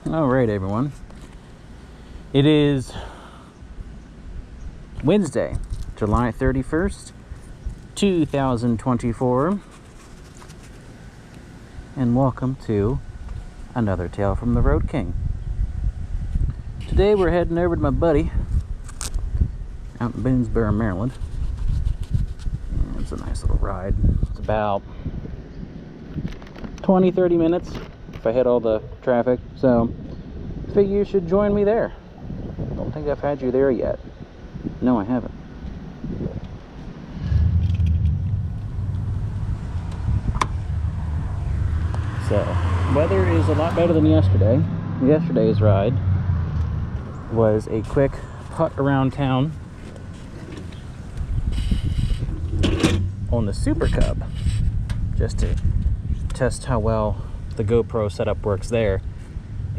Alright, everyone. It is Wednesday, July 31st, 2024. And welcome to another Tale from the Road King. Today we're heading over to my buddy out in Boonsboro, Maryland. And it's a nice little ride. It's about 20-30 minutes if I hit all the traffic, so I figure you should join me there. Don't think I've had you there yet. No, I haven't. So, weather is a lot better than yesterday. Yesterday's ride was a quick putt around town on the Super Cub, just to test how well the GoPro setup works there.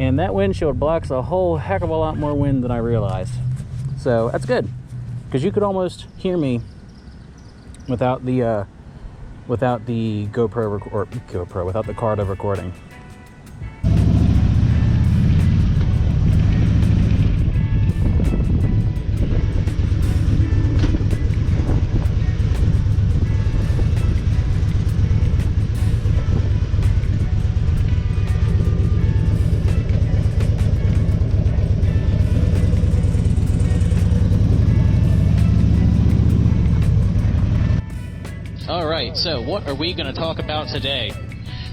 And that windshield blocks a whole heck of a lot more wind than I realized. So that's good, because you could almost hear me without the GoPro without the card of recording. Alright, so what are we going to talk about today?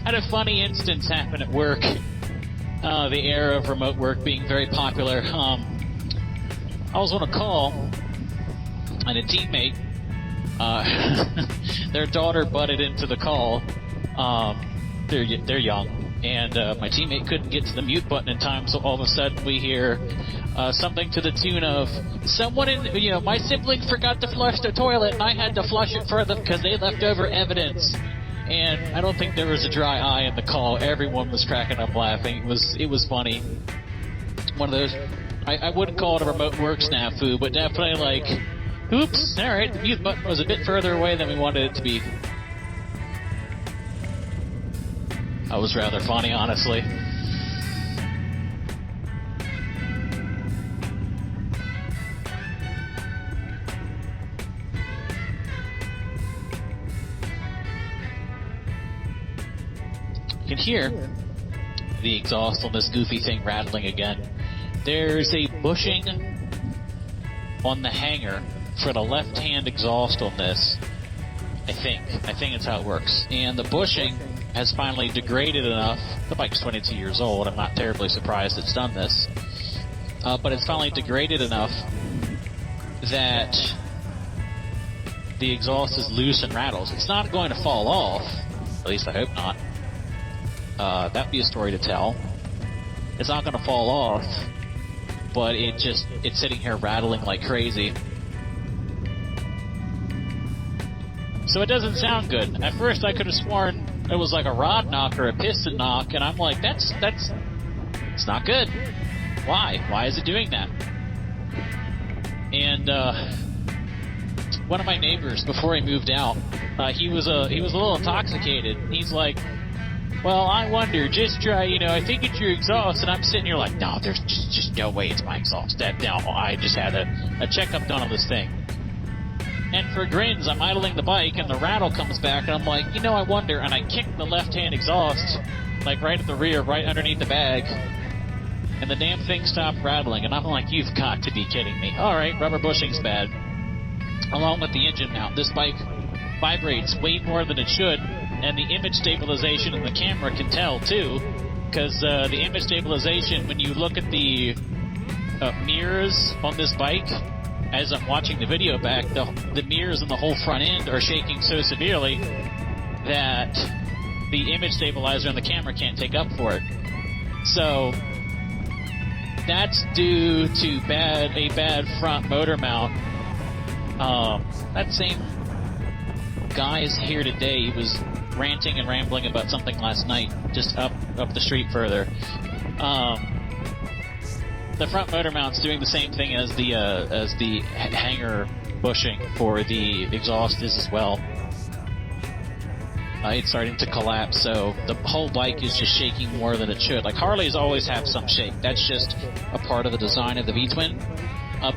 I had a funny instance happen at work. The era of remote work being very popular. I was on a call, and a teammate, their daughter butted into the call. They're young, and my teammate couldn't get to the mute button in time, so all of a sudden we hear something to the tune of, someone my sibling forgot to flush the toilet and I had to flush it for them because they left over evidence. And I don't think there was a dry eye in the call. Everyone was cracking up laughing. It was funny. One of those, I wouldn't call it a remote work snafu, but definitely like, oops, alright, the mute button was a bit further away than we wanted it to be. That was rather funny, honestly. You can hear the exhaust on this goofy thing rattling again. There's a bushing on the hanger for the left-hand exhaust on this. I think that's how it works. And the bushing has finally degraded enough. The bike's 22 years old. I'm not terribly surprised it's done this. But it's finally degraded enough that the exhaust is loose and rattles. It's not going to fall off. At least I hope not. That'd be a story to tell. It's not going to fall off, but it's sitting here rattling like crazy. So it doesn't sound good. At first I could have sworn it was like a rod knock or a piston knock, and I'm like, it's not good. Why? Why is it doing that? And one of my neighbors, before he moved out, he was a little intoxicated. He's like, well, I wonder, just try, I think it's your exhaust. And I'm sitting here like, no, there's just no way it's my exhaust. No, I just had a checkup done on this thing. And for grins, I'm idling the bike, and the rattle comes back, and I'm like, I wonder. And I kick the left-hand exhaust, like right at the rear, right underneath the bag. And the damn thing stopped rattling. And I'm like, you've got to be kidding me. All right, rubber bushing's bad. Along with the engine mount, this bike vibrates way more than it should. And the image stabilization in the camera can tell, too, because the image stabilization, when you look at the mirrors on this bike, as I'm watching the video back, the mirrors and the whole front end are shaking so severely that the image stabilizer on the camera can't take up for it. So that's due to a bad front motor mount. That same guy is here today. He was ranting and rambling about something last night, just up the street further. The front motor mount's doing the same thing as the hanger bushing for the exhaust is as well. it's starting to collapse, so the whole bike is just shaking more than it should. Like, Harleys always have some shake. That's just a part of the design of the V-twin,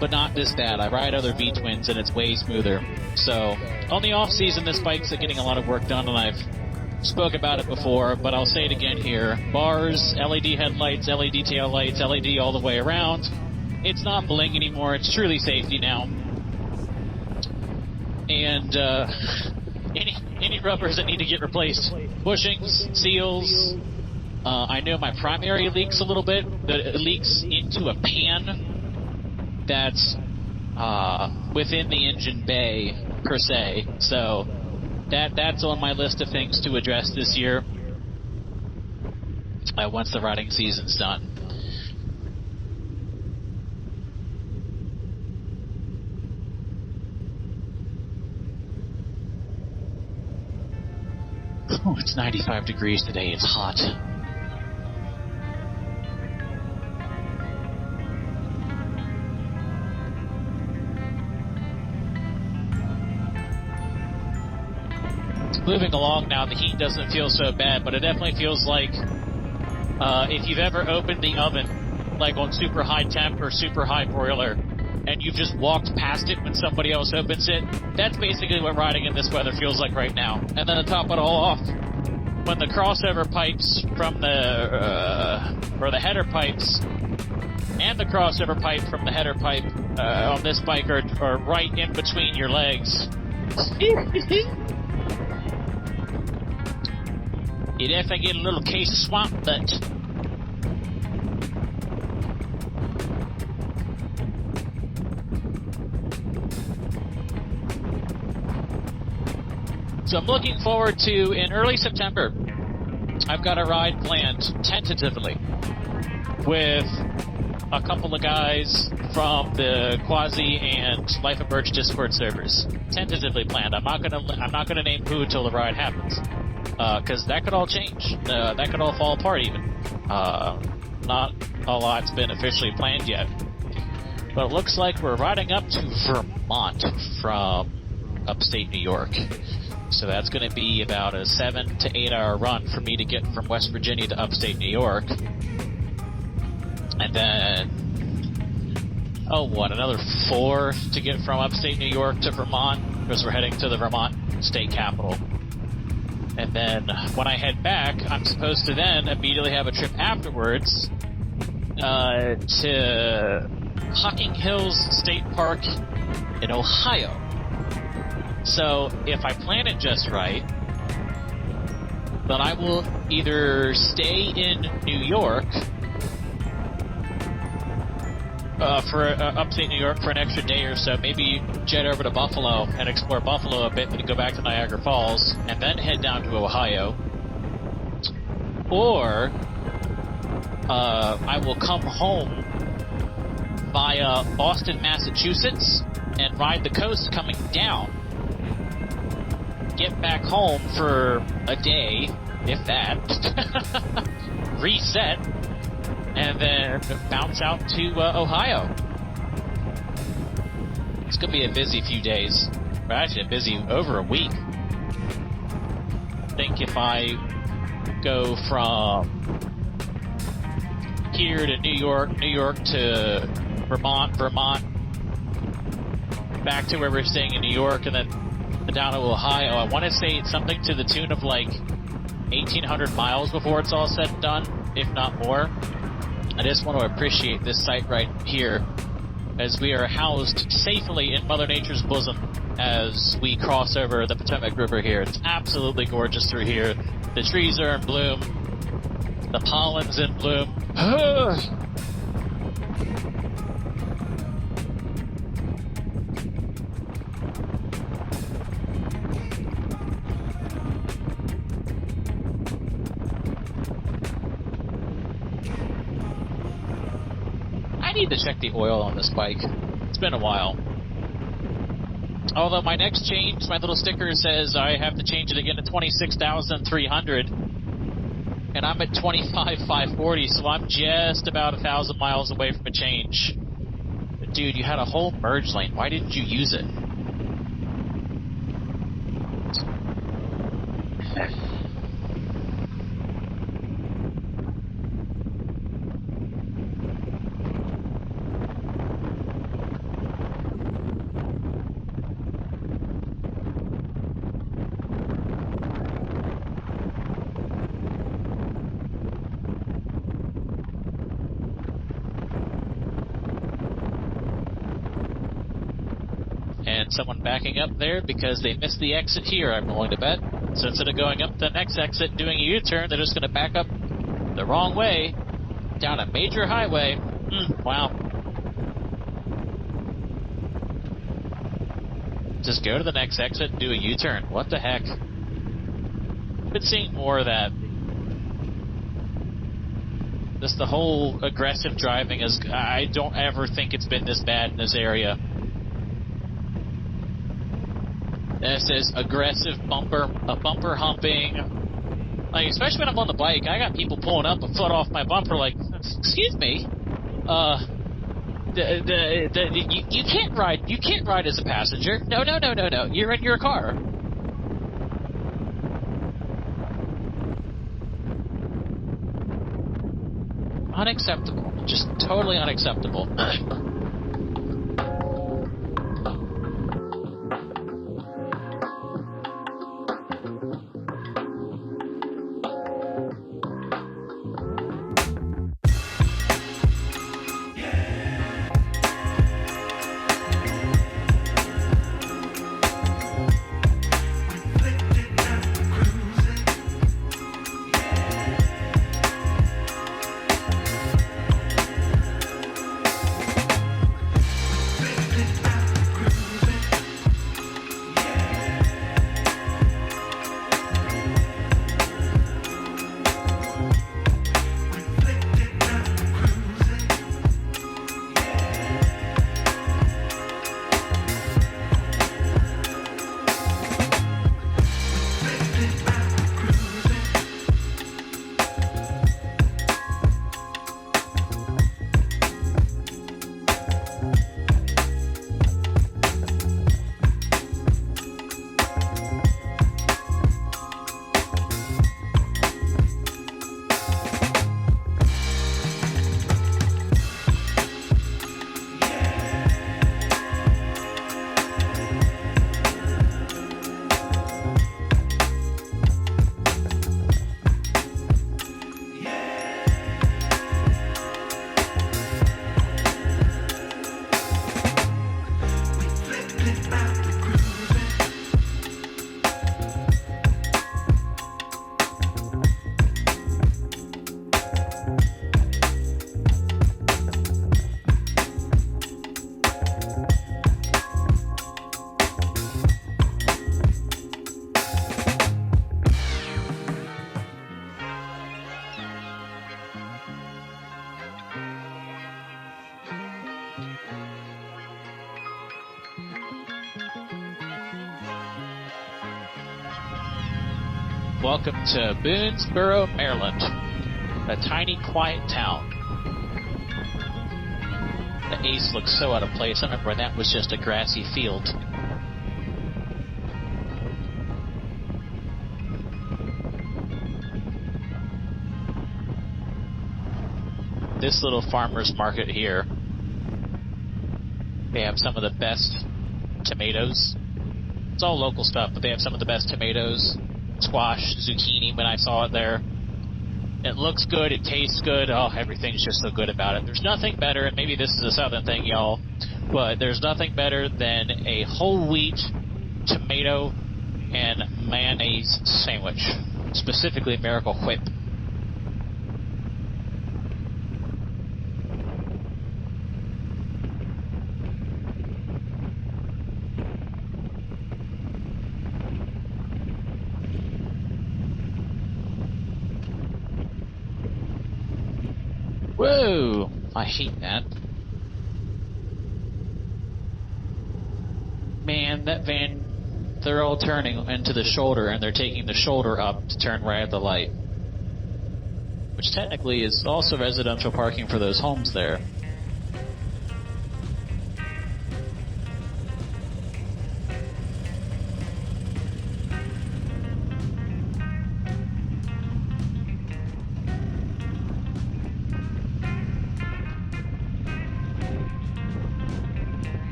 but not this bad. I ride other V-twins, and it's way smoother. So, on the off-season, this bike's getting a lot of work done, and I've spoke about it before, but I'll say it again here. Bars, LED headlights, LED tail lights, LED all the way around. It's not bling anymore. It's truly safety now. And any rubbers that need to get replaced. Bushings, seals. I know my primary leaks a little bit. It leaks into a pan that's within the engine bay, per se. So that's on my list of things to address this year once the riding season's done. Oh, it's 95 degrees today. It's hot. Moving along now, the heat doesn't feel so bad, but it definitely feels like if you've ever opened the oven, like on super high temp or super high broiler, and you've just walked past it when somebody else opens it, that's basically what riding in this weather feels like right now. And then to top it all off, when the crossover pipes from or the header pipes and the crossover pipe from the header pipe on this bike are right in between your legs. You definitely get a little case of swamp butt. So I'm looking forward to, in early September, I've got a ride planned, tentatively, with a couple of guys from the Quasi and Life of Birch Discord servers. Tentatively planned. I'm not gonna name who until the ride happens. Because that could all change. That could all fall apart even. Not a lot's been officially planned yet. But it looks like we're riding up to Vermont from upstate New York. So that's going to be about a 7 to 8 hour run for me to get from West Virginia to upstate New York. And then, another 4 to get from upstate New York to Vermont, because we're heading to the Vermont state capital. And then when I head back, I'm supposed to then immediately have a trip afterwards to Hocking Hills State Park in Ohio. So if I plan it just right, then I will either stay in New York for upstate New York for an extra day or so, maybe jet over to Buffalo and explore Buffalo a bit, and go back to Niagara Falls, and then head down to Ohio. Or I will come home via Boston, Massachusetts, and ride the coast coming down. Get back home for a day, if that. Reset. And then bounce out to Ohio. It's going to be a busy few days. Or actually, over a week. I think if I go from here to New York to Vermont, back to where we're staying in New York, and then down to Ohio, I want to say it's something to the tune of like 1,800 miles before it's all said and done, if not more. I just want to appreciate this site right here, as we are housed safely in Mother Nature's bosom as we cross over the Potomac River here. It's absolutely gorgeous through here. The trees are in bloom. The pollen's in bloom. I need to check the oil on this bike. It's been a while. Although my next change, my little sticker says I have to change it again to 26,300, and I'm at 25,540, so I'm just about 1,000 miles away from a change. But dude, you had a whole merge lane. Why didn't you use it? had someone backing up there because they missed the exit here, I'm willing to bet. So instead of going up the next exit and doing a U-turn, they're just going to back up the wrong way down a major highway. Wow. Just go to the next exit and do a U-turn. What the heck? Been seeing more of that. Just the whole aggressive driving is... I don't ever think it's been this bad in this area. This is aggressive bumper humping. Like, especially when I'm on the bike, I got people pulling up a foot off my bumper like, excuse me, you can't ride as a passenger. No, you're in your car. Unacceptable. Just totally unacceptable. Welcome to Boonsboro, Maryland, a tiny, quiet town. The Ace looks so out of place. I remember when that was just a grassy field. This little farmer's market here, they have some of the best tomatoes. It's all local stuff, but they have some of the best tomatoes, squash, zucchini when I saw it there. It looks good, it tastes good, oh, everything's just so good about it. There's nothing better, and maybe this is a southern thing, y'all, but there's nothing better than a whole wheat tomato and mayonnaise sandwich, specifically Miracle Whip. Whoa! I hate that. Man, that van, they're all turning into the shoulder, and they're taking the shoulder up to turn right at the light. Which technically is also residential parking for those homes there.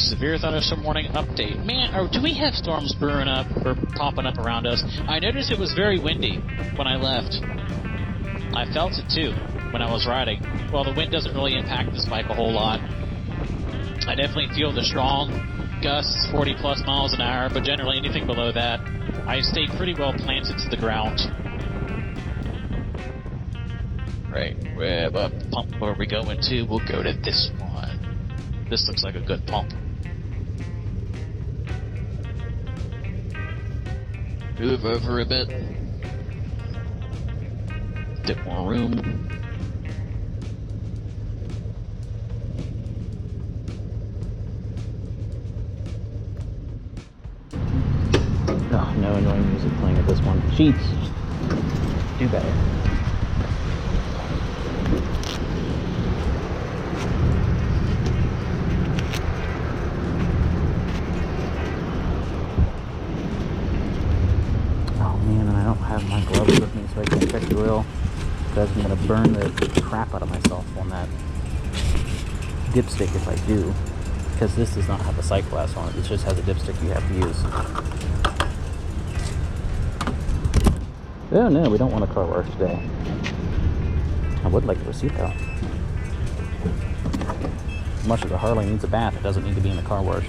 severe thunderstorm warning update. Man, do we have storms brewing up or popping up around us? I noticed it was very windy when I left. I felt it too when I was riding. Well, the wind doesn't really impact this bike a whole lot. I definitely feel the strong gusts, 40 plus miles an hour, but generally anything below that, I stay pretty well planted to the ground. Right, what pump are we going to? We'll go to this one. This looks like a good pump. Move over a bit. Bit more room. Oh, no annoying music playing at this one. Sheets. Do better. Oh man, and I don't have my gloves with me so I can't check the oil. Because I'm going to burn the crap out of myself on that dipstick if I do. Because this does not have a sight glass on it. It just has a dipstick you have to use. Oh no, we don't want a car wash today. I would like the receipt though. As much as a Harley needs a bath, it doesn't need to be in the car wash.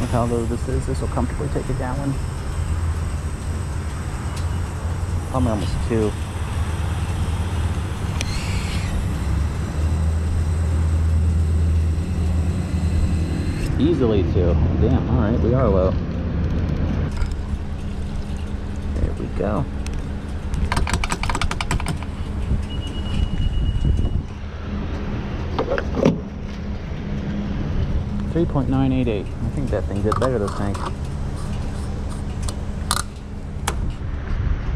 Look how low this is. This will comfortably take a gallon. Probably almost 2. Easily 2. Damn, alright, we are low. There we go. $3.988. I think that thing did better this tank.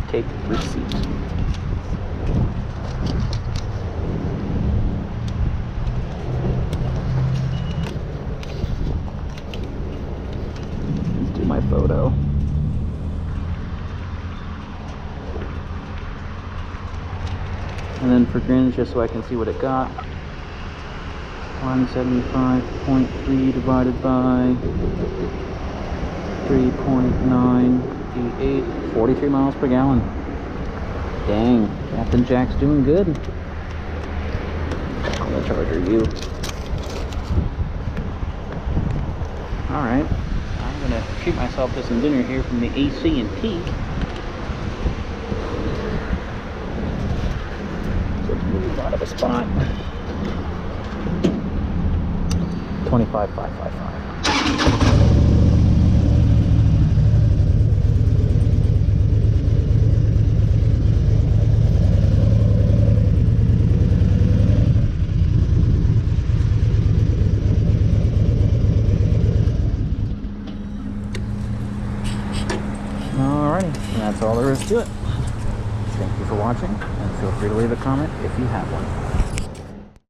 Take receipt. Let's do my photo. And then for grins, just so I can see what it got. 175.3 divided by 3.988, 43 miles per gallon. Dang, Captain Jack's doing good. I'm gonna charger you. Alright, I'm gonna treat myself to some dinner here from the AC&T. So let's move out of a spot. 25,555. Alrighty, and that's all there is to it. Thank you for watching, and feel free to leave a comment if you have one.